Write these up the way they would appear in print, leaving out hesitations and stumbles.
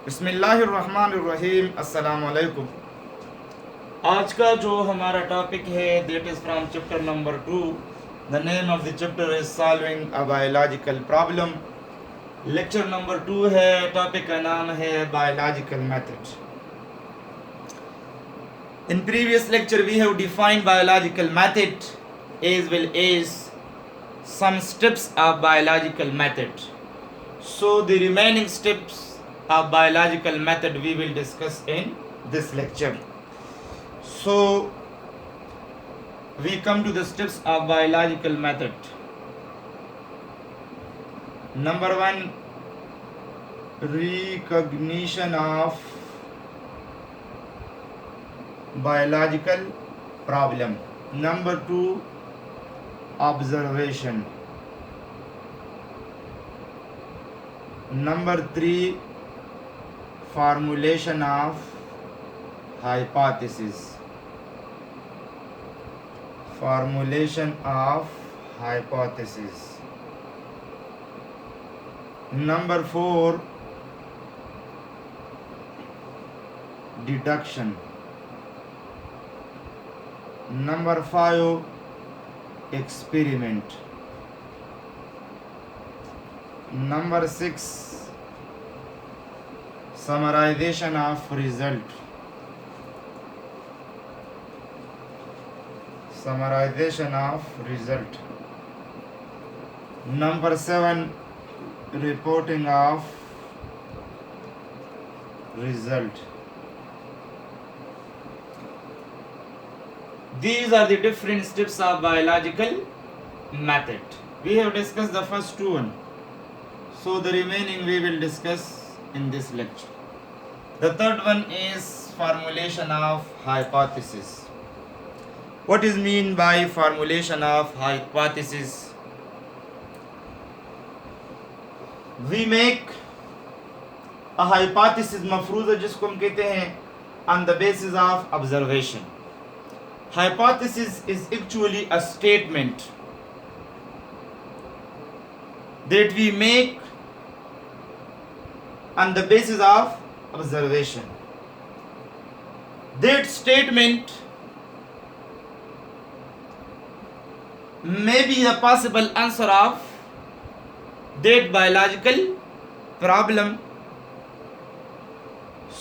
बिस्मिल्लाहिर्रहमानिर्रहीम। अस्सलाम वालेकुम। आज का जो हमारा टॉपिक है that is from chapter number 2। The name of the chapter is solving a biological problem. Lecture number 2 है। टॉपिक का नाम है biological method. In previous lecture we have defined biological method as well as some steps of biological method. So the remaining steps of biological method we will discuss in this lecture. So we come to the steps of biological method. Number 1, recognition of biological problem. Number 2, observation. Number 3, formulation of hypothesis. Formulation of hypothesis. Number 4, deduction. Number 5, experiment. Number 6, summarization of result. Summarization of result. Number 7, reporting of result. These are the different steps of biological method. We have discussed the first two one. So the remaining we will discuss in this lecture. The third one is formulation of hypothesis. What is mean by formulation of hypothesis? We make a hypothesis मफरूज़ जिसको हम कहते हैं on the basis of observation. Hypothesis is actually a statement that we make on the basis of observation. That statement may be the possible answer of that biological problem.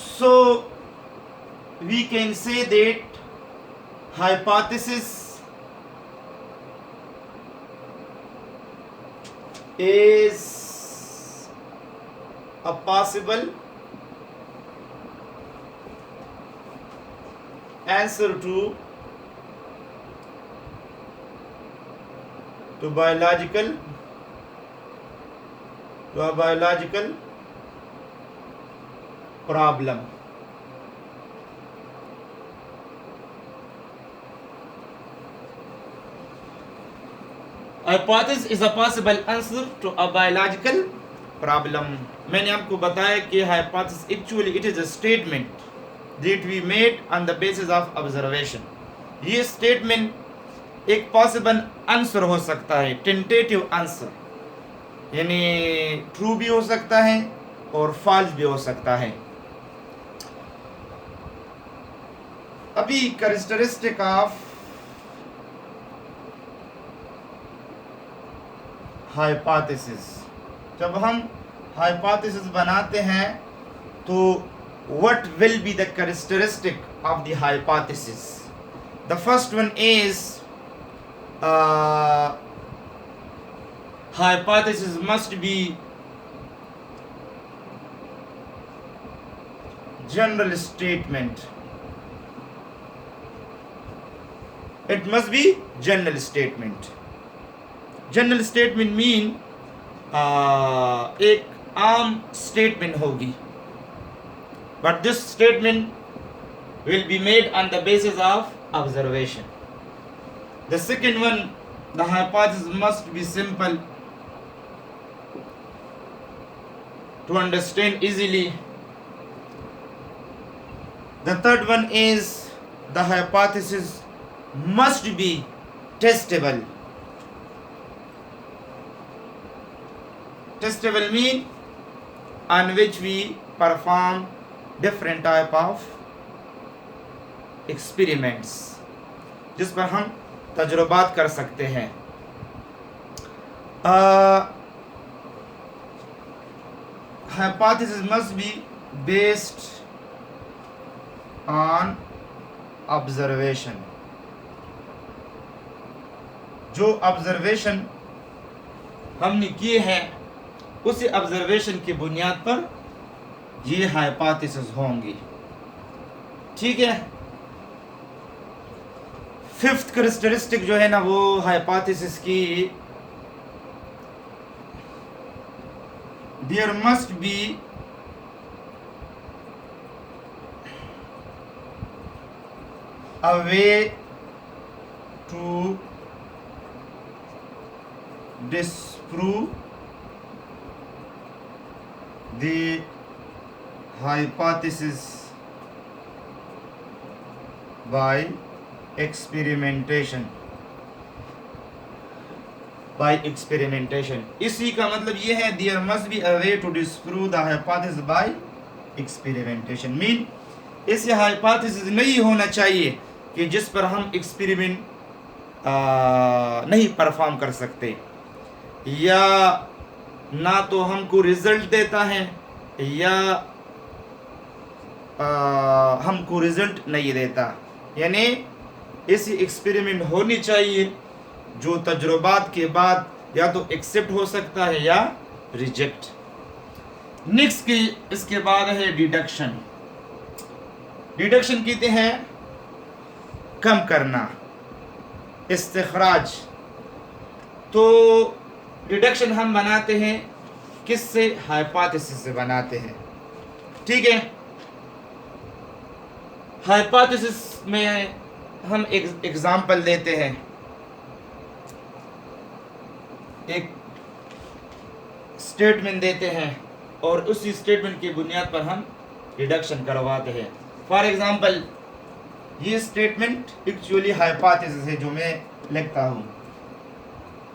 So we can say that hypothesis is a possible answer to a biological problem. Hypothesis is a possible answer to a biological problem. मैंने आपको बताया कि hypothesis actually it is a statement that we made on the basis of observation. ये statement एक possible answer हो सकता है, tentative answer, यानी true भी हो सकता है और false भी हो सकता है. अभी characteristic of हाइपोथेसिस. जब हम हाइपोथेसिस बनाते हैं तो what will be the characteristic of the hypothesis? The first one is hypothesis must be general statement. It must be general statement. General statement mean एक आम स्टेटमेंट होगी, but this statement will be made on the basis of observation. The second one, the hypothesis must be simple to understand easily. The third one is the hypothesis must be testable. Testable mean on which we perform different type of experiments, जिस पर हम तजुर्बात कर सकते हैं। hypothesis must be based on observation। जो observation हमने किए हैं उसी ऑब्जर्वेशन की बुनियाद पर ये हाइपोथेसिस होंगी। ठीक है। फिफ्थ कैरेक्टरिस्टिक जो है ना वो हाइपोथेसिस की, there must be a way to disprove the hypothesis by experimentation। इसी का मतलब ये है there must be a way to disprove the hypothesis by experimentation. Mean ऐसे हाइपोथेसिस नहीं होना चाहिए कि जिस पर हम एक्सपेरिमेंट नहीं परफॉर्म कर सकते, या ना तो हमको रिजल्ट देता है या हमको रिजल्ट नहीं देता। यानी ऐसी एक्सपेरिमेंट होनी चाहिए जो तजुर्बात के बाद या तो एक्सेप्ट हो सकता है या रिजेक्ट। नेक्स्ट की इसके बाद है डिडक्शन। डिडक्शन कहते हैं कम करना, इस्तिखराज। तो डिडक्शन हम बनाते हैं किससे? हाइपोथेसिस से बनाते हैं। ठीक है। हाइपोथेसिस में हम एक एग्जाम्पल देते हैं, एक स्टेटमेंट देते हैं और उसी स्टेटमेंट की बुनियाद पर हम डिडक्शन करवाते हैं। फॉर एग्जाम्पल ये स्टेटमेंट एक्चुअली हाइपोथेसिस है जो मैं लिखता हूँ।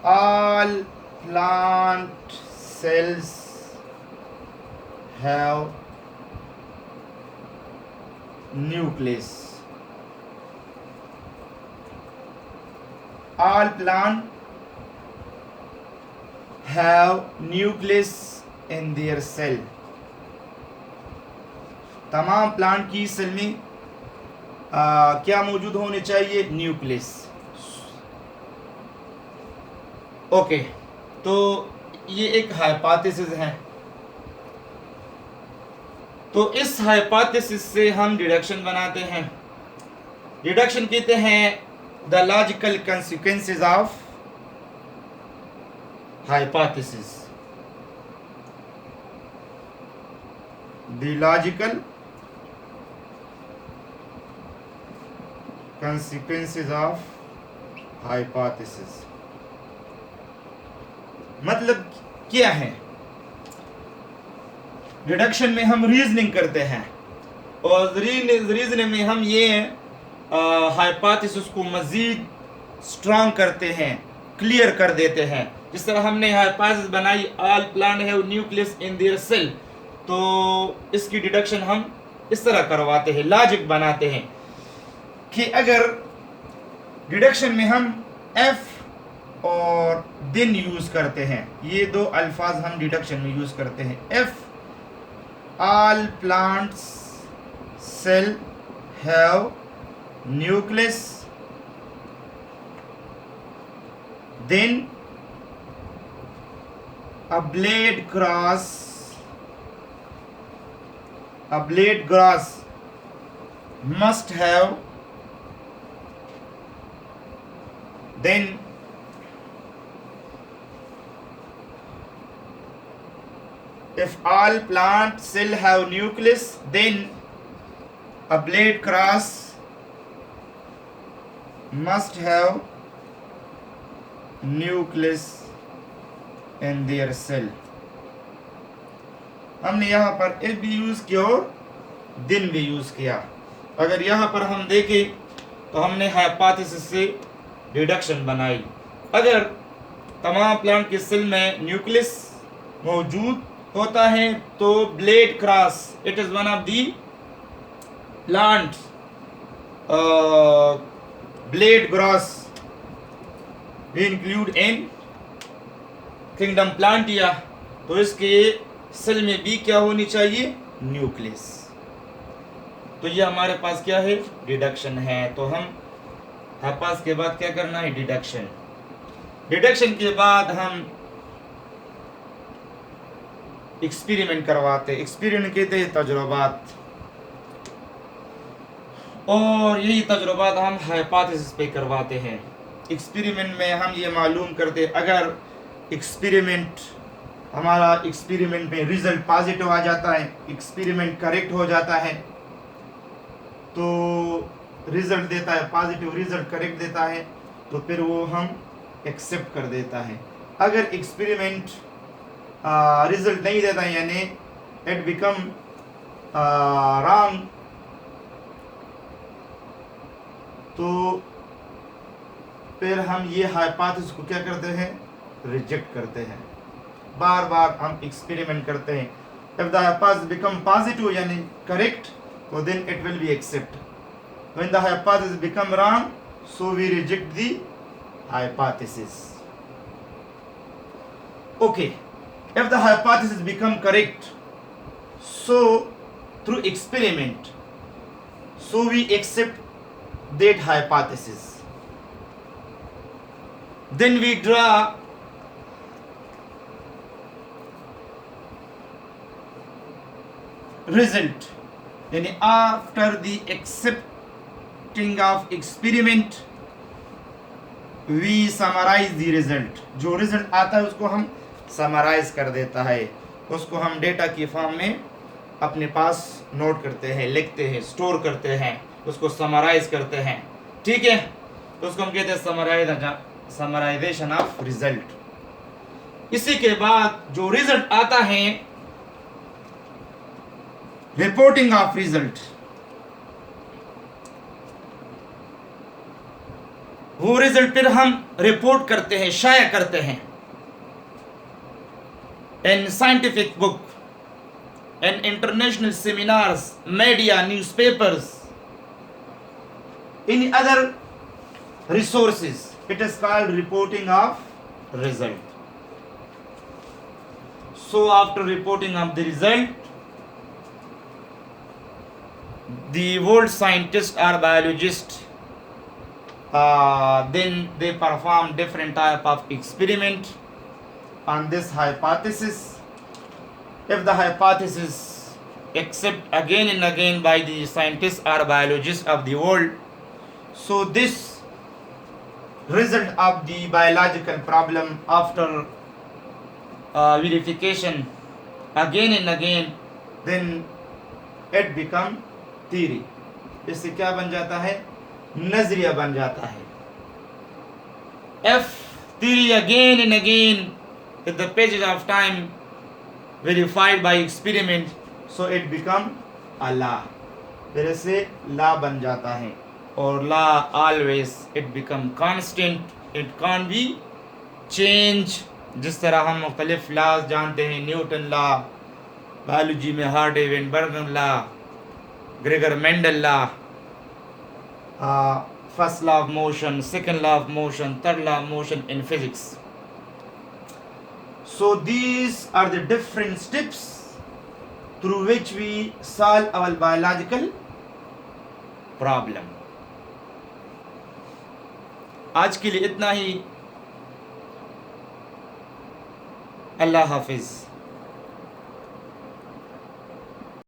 All plant cells have nucleus. All plant have nucleus in their cell. तमाम प्लांट की सेल में क्या मौजूद होने चाहिए? न्यूक्लियस। ओके, तो ये एक हाइपोथेसिस है। तो इस हाइपोथेसिस से हम डिडक्शन बनाते हैं। डिडक्शन कहते हैं the logical consequences of hypothesis। The logical consequences of hypothesis मतलब क्या है? डिडक्शन में हम रीजनिंग करते हैं और रीजनिंग में हम ये हाइपोथेसिस को मजीद स्ट्रॉन्ग करते हैं, क्लियर कर देते हैं। जिस तरह हमने हाइपोथेसिस बनाई all plant have nucleus in their cell, तो इसकी डिडक्शन हम इस तरह करवाते हैं, लॉजिक बनाते हैं कि अगर डिडक्शन में हम एफ और देन यूज करते हैं, ये दो अल्फाज हम डिडक्शन में यूज करते हैं। If all plants cell have nucleus, then a blade grass must have, then if all plant cell have nucleus, then a blade grass must have nucleus in their cell। हमने यहाँ पर if भी use किया और दिन भी use किया। अगर यहाँ पर हम देखें तो हमने हाइपोथेसिस से डिडक्शन बनाई। अगर तमाम प्लांट के सेल में न्यूक्लियस मौजूद होता है तो blade grass, it is one of the plant blade grass include in kingdom plantae. तो इसके सेल में भी क्या होनी चाहिए, न्यूक्लियस। तो ये हमारे पास क्या है, डिडक्शन है। तो हम पास के बाद क्या करना है, डिडक्शन। डिडक्शन के बाद हम एक्सपेरिमेंट करवाते, एक्सपेरिमेंट कहते हैं तजुर्बात, और यही तजुर्बात हम हाइपोथेसिस पे करवाते हैं। एक्सपेरिमेंट में हम ये मालूम करते, अगर एक्सपेरिमेंट हमारा एक्सपेरिमेंट में रिजल्ट पॉजिटिव आ जाता है, एक्सपेरिमेंट करेक्ट हो जाता है, तो रिजल्ट देता है पॉजिटिव, रिजल्ट करेक्ट देता है, तो फिर वो हम एक्सेप्ट कर देता है। अगर एक्सपेरिमेंट रिजल्ट नहीं देता है, यानी इट बिकम रॉन्ग, तो फिर हम ये हाइपोथेसिस को क्या करते हैं, रिजेक्ट करते हैं। बार बार हम एक्सपेरिमेंट करते हैं। If the hypothesis become positive यानी करेक्ट, तो then it will be accept. When the hypothesis become wrong, so we reject the hypothesis. Okay, if the hypothesis become correct, so through experiment, so we accept that hypothesis. Then we draw result, यानी after the accepting of experiment we summarize the result। जो result आता है उसको हम summarise कर देता है, उसको हम डेटा की फॉर्म में अपने पास नोट करते हैं, लिखते हैं, स्टोर करते हैं, उसको समराइज करते हैं। ठीक है, तो उसको हम कहते हैं समराइजेशन ऑफ रिजल्ट। इसी के बाद जो रिजल्ट आता है, रिपोर्टिंग ऑफ रिजल्ट, वो रिजल्ट फिर हम रिपोर्ट करते हैं, शाया करते हैं in scientific book, in international seminars, media, newspapers, in other resources. It is called reporting of result. So after reporting of the result, the world scientists or biologists then they perform different type of experiment on this hypothesis. If the hypothesis accept again and again by the scientists or biologists of the world, so this result of the biological problem after verification again and again, then it become theory। इससे क्या बन जाता है, नजरिया बन जाता है। If theory again and again with the passage of time verified by experiment, so it become a law। फिर इससे लॉ बन जाता है, और law always it become constant, it can be change. जिस तरह हम मुख्तलिफ लॉज जानते हैं, न्यूटन लॉ, बायोलॉजी में Hardy Weinberg law, Gregor Mendel law, first law of motion, second law of motion, third law of motion in physics. So these are the different steps through which we solve our biological problem. आज के लिए इतना ही। अल्लाह हाफिज़।